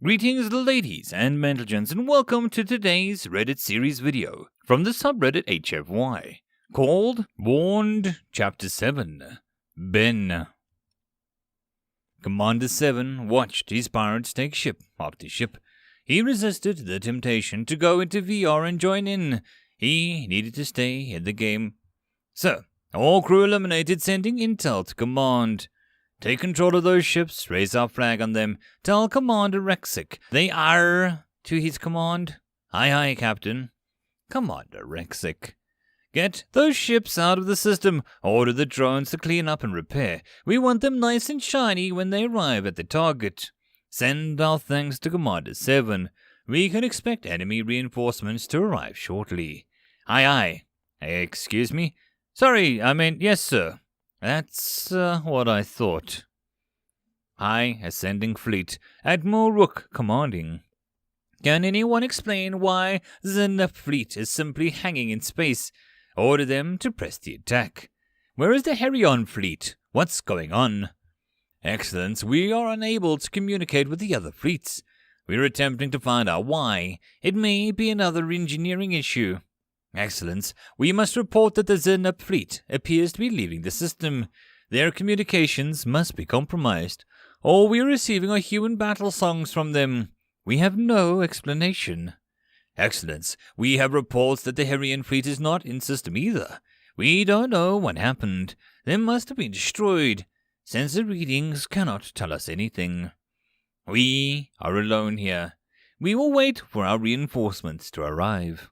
Greetings ladies and gentlemen, and welcome to today's Reddit series video from the subreddit HFY called Warned Chapter 7, Ben. Commander 7 watched his pirates take ship after ship. He resisted the temptation to go into VR and join in. He needed to stay in the game. So, all crew eliminated, sending intel to command. Take control of those ships, raise our flag on them, tell Commander Ch.6 they are to his command. Aye aye, Captain. Commander Ch.6. Get those ships out of the system, order the drones to clean up and repair. We want them nice and shiny when they arrive at the target. Send our thanks to Commander 7. We can expect enemy reinforcements to arrive shortly. Aye aye. Excuse me? Sorry, I meant yes, sir. That's what I thought. High Ascending Fleet, Admiral Rook commanding. Can anyone explain why the fleet is simply hanging in space? Order them to press the attack. Where is the Herion fleet? What's going on? Excellence, we are unable to communicate with the other fleets. We are attempting to find out why. It may be another engineering issue. Excellence, we must report that the Zenup fleet appears to be leaving the system. Their communications must be compromised. All we are receiving are human battle songs from them. We have no explanation. Excellence, we have reports that the Herion fleet is not in system either. We don't know what happened. They must have been destroyed. Sensor readings cannot tell us anything. We are alone here. We will wait for our reinforcements to arrive.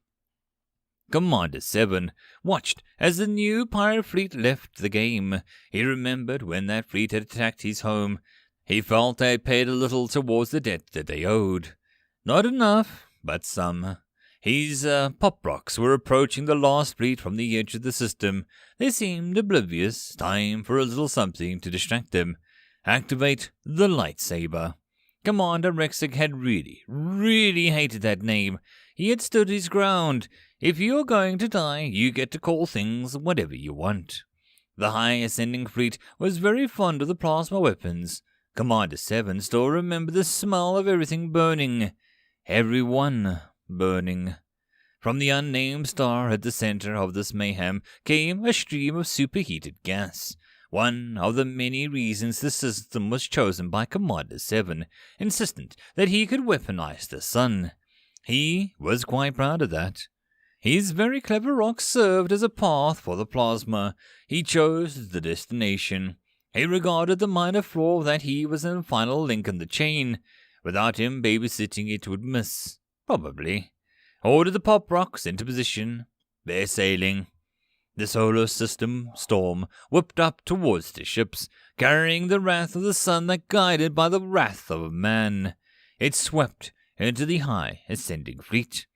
Commander 7 watched as the new pirate fleet left the game. He remembered when that fleet had attacked his home. He felt they had paid a little towards the debt that they owed. Not enough, but some. His pop rocks were approaching the last fleet from the edge of the system. They seemed oblivious. Time for a little something to distract them. Activate the lightsaber. Commander Ch.6 had really hated that name. He had stood his ground. If you're going to die, you get to call things whatever you want. The High Ascending Fleet was very fond of the plasma weapons. Commander 7 still remembered the smell of everything burning. Everyone burning. From the unnamed star at the center of this mayhem came a stream of superheated gas. One of the many reasons the system was chosen by Commander 7, insistent that he could weaponize the sun. He was quite proud of that. His very clever rock served as a path for the plasma. He chose the destination. He regarded the minor flaw that he was the final link in the chain. Without him babysitting, it would miss. Probably. Ordered the pop rocks into position. They're sailing. The solar system storm whipped up towards the ships, carrying the wrath of the sun that guided by the wrath of man. It swept into the High Ascending Fleet.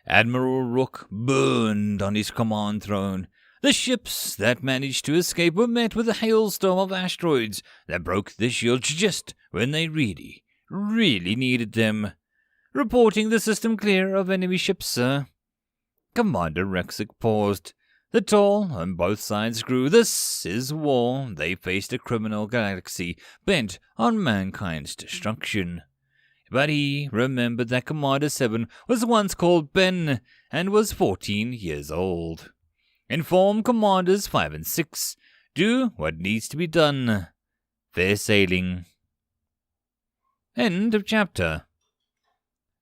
Admiral Rook burned on his command throne. The ships that managed to escape were met with a hailstorm of asteroids that broke the shields just when they really needed them. Reporting the system clear of enemy ships, sir. Commander Ch.6 paused. The toll on both sides grew. This is war. They faced a criminal galaxy bent on mankind's destruction. But he remembered that Commander 7 was once called Ben and was 14 years old. Inform Commanders 5 and 6. Do what needs to be done. Fair sailing. End of chapter.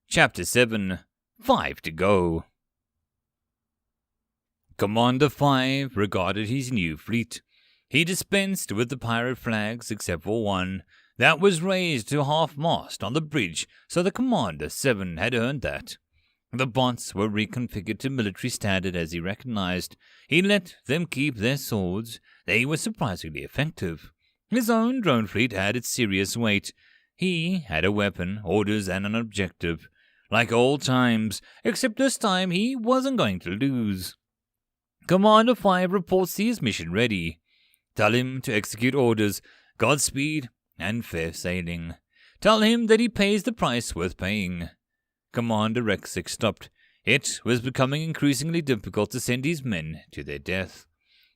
Chapter 7. 5 to go. Commander 5 regarded his new fleet. He dispensed with the pirate flags except for one. That was raised to half-mast on the bridge, so the Commander 7 had earned that. The bots were reconfigured to military standard as he recognized. He let them keep their swords. They were surprisingly effective. His own drone fleet had its serious weight. He had a weapon, orders, and an objective. Like old times, except this time he wasn't going to lose. Commander 5 reports he is mission ready. Tell him to execute orders. Godspeed and fair sailing. Tell him that he pays the price worth paying. Commander Ch.6 stopped. It was becoming increasingly difficult to send his men to their death.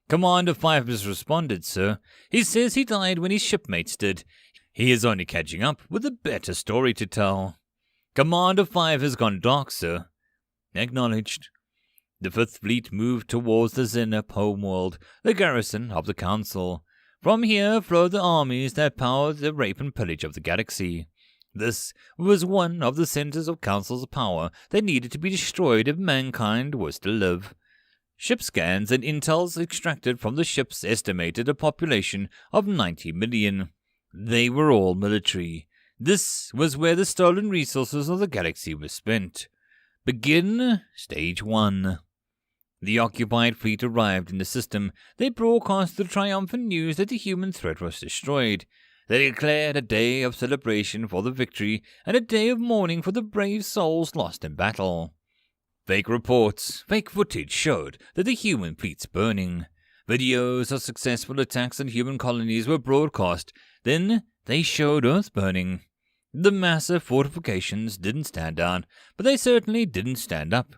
Commander 5 has responded, sir. He says he died when his shipmates did. He is only catching up with a better story to tell. Commander 5 has gone dark, sir. Acknowledged. The Fifth Fleet moved towards the Zenep homeworld, the garrison of the Council. From here flowed the armies that powered the rape and pillage of the galaxy. This was one of the centers of Council's power that needed to be destroyed if mankind was to live. Ship scans and intels extracted from the ships estimated a population of 90 million. They were all military. This was where the stolen resources of the galaxy were spent. Begin Stage 1. The occupied fleet arrived in the system. They broadcast the triumphant news that the human threat was destroyed. They declared a day of celebration for the victory and a day of mourning for the brave souls lost in battle. Fake reports, fake footage showed that the human fleet's burning. Videos of successful attacks on human colonies were broadcast. Then they showed Earth burning. The massive fortifications didn't stand down, but they certainly didn't stand up.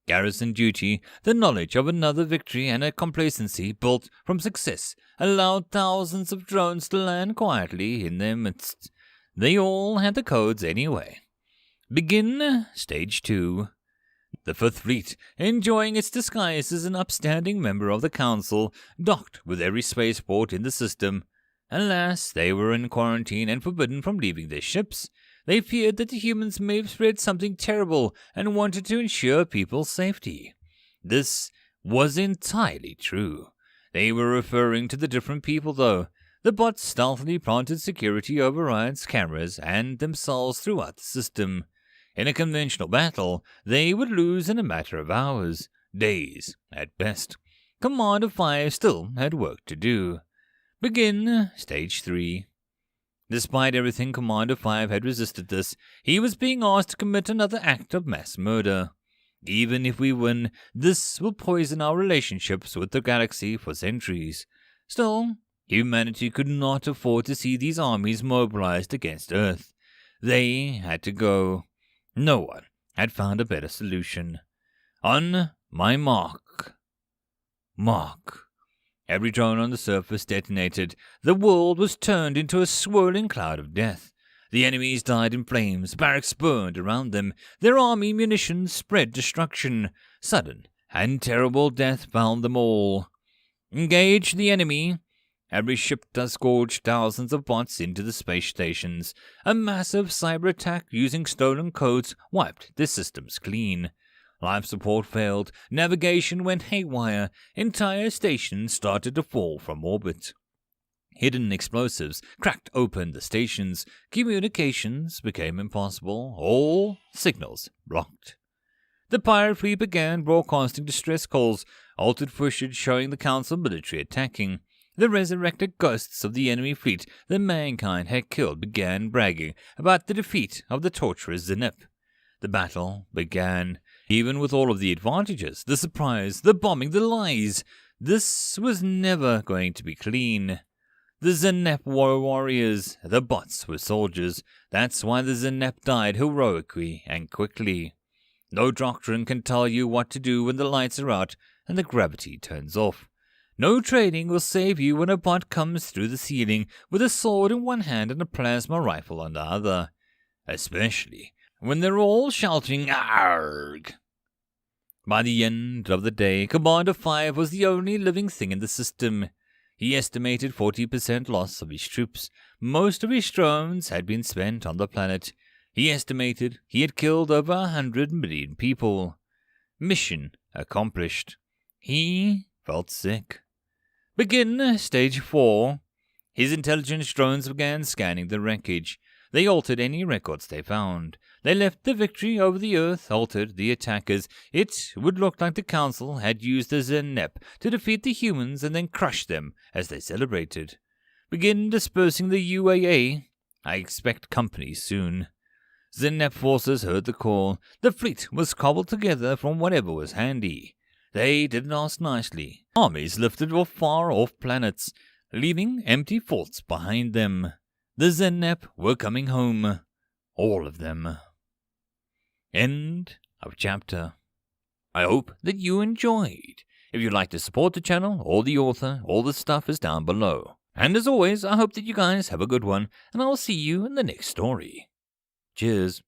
Garrison duty, the knowledge of another victory, and a complacency built from success allowed thousands of drones to land quietly in their midst. They all had the codes anyway. Begin Stage 2. The Fifth Fleet, enjoying its disguise as an upstanding member of the Council, docked with every spaceport in the system. Alas, they were in quarantine and forbidden from leaving their ships. They feared that the humans may have spread something terrible and wanted to ensure people's safety. This was entirely true. They were referring to the different people, though. The bots stealthily planted security overrides, cameras, and themselves throughout the system. In a conventional battle, they would lose in a matter of hours, days at best. Commander 5 still had work to do. Begin Stage 3. Despite everything, Commander 5 had resisted this. He was being asked to commit another act of mass murder. Even if we win, this will poison our relationships with the galaxy for centuries. Still, humanity could not afford to see these armies mobilized against Earth. They had to go. No one had found a better solution. On my mark. Every drone on the surface detonated. The world was turned into a swirling cloud of death. The enemies died in flames, barracks burned around them, their army munitions spread destruction. Sudden and terrible death found them all. Engage the enemy. Every ship disgorged thousands of bots into the space stations. A massive cyber attack using stolen codes wiped the systems clean. Life support failed, navigation went haywire, entire stations started to fall from orbit. Hidden explosives cracked open the stations, communications became impossible, all signals blocked. The pirate fleet began broadcasting distress calls, altered footage showing the Council military attacking. The resurrected ghosts of the enemy fleet that mankind had killed began bragging about the defeat of the torturous Zenep. The battle began. Even with all of the advantages, the surprise, the bombing, the lies, this was never going to be clean. The Zenep were warriors, the bots were soldiers. That's why the Zenep died heroically and quickly. No doctrine can tell you what to do when the lights are out and the gravity turns off. No training will save you when a bot comes through the ceiling with a sword in one hand and a plasma rifle on the other. Especially when they're all shouting, "Arg!" By the end of the day, Commander 5 was the only living thing in the system. He estimated 40% loss of his troops. Most of his drones had been spent on the planet. He estimated he had killed over 100 million people. Mission accomplished. He felt sick. Begin Stage 4. His intelligence drones began scanning the wreckage. They altered any records they found. They left the victory over the Earth, altered the attackers. It would look like the Council had used the Zenep to defeat the humans and then crush them as they celebrated. Begin dispersing the UAA. I expect company soon. Zenep forces heard the call. The fleet was cobbled together from whatever was handy. They didn't ask nicely. Armies lifted off far-off planets, leaving empty forts behind them. The Zenep were coming home. All of them. End of chapter. I hope that you enjoyed. If you'd like to support the channel or the author, all the stuff is down below. And as always, I hope that you guys have a good one, and I'll see you in the next story. Cheers.